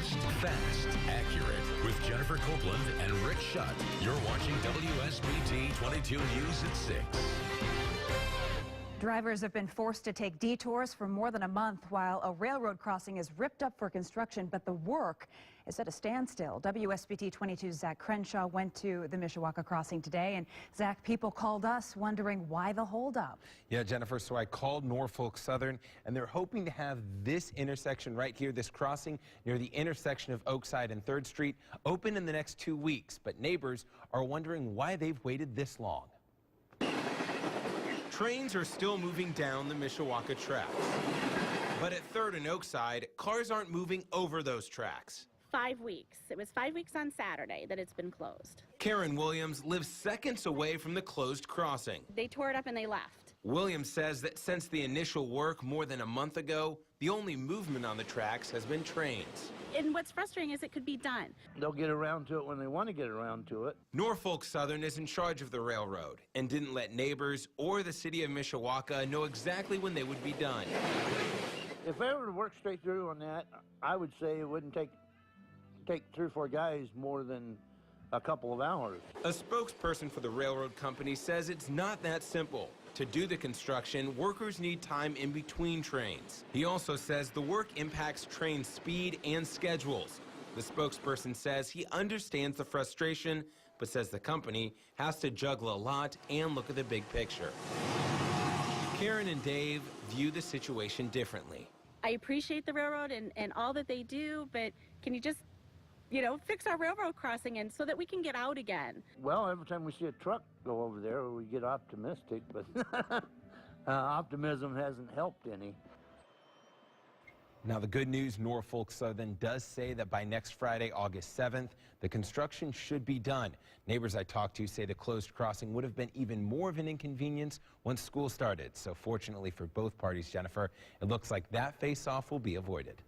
Focused, fast, accurate. With Jennifer Copeland and Rick Shutt. You're watching WSBT-22 News at 6. Drivers have been forced to take detours for more than a month while a railroad crossing is ripped up for construction, but the work is at a standstill. WSBT-22's Zach Crenshaw went to the Mishawaka crossing today, and Zach, people called us wondering why the holdup. Yeah, Jennifer, so I called Norfolk Southern, and they're hoping to have this intersection right here, this crossing near the intersection of Oakside and 3rd Street, open in the next 2 weeks. But neighbors are wondering why they've waited this long. Trains are still moving down the Mishawaka tracks. But at 3rd and Oakside, cars aren't moving over those tracks. 5 weeks. It was 5 weeks on Saturday that it's been closed. Karen Williams lives seconds away from the closed crossing. They tore it up and they left. Williams says that since the initial work more than a month ago, the only movement on the tracks has been trains. And what's frustrating is it could be done. They'll get around to it when they want to get around to it. Norfolk Southern is in charge of the railroad and didn't let neighbors or the city of Mishawaka know exactly when they would be done. If they were to work straight through on that, I would say it wouldn't take 3 or 4 guys more than a couple of hours. A spokesperson for the railroad company says it's not that simple. To do the construction, workers need time in between trains. He also says the work impacts train speed and schedules. The spokesperson says he understands the frustration, but says the company has to juggle a lot and look at the big picture. Karen and Dave view the situation differently. I appreciate the railroad and all that they do, but can you just, fix our railroad crossing and so that we can get out again? Well, every time we see a truck go over there, we get optimistic, but optimism hasn't helped any. Now, the good news, Norfolk Southern does say that by next Friday, August 7th, the construction should be done. Neighbors I talked to say the closed crossing would have been even more of an inconvenience once school started. So fortunately for both parties, Jennifer, it looks like that face-off will be avoided.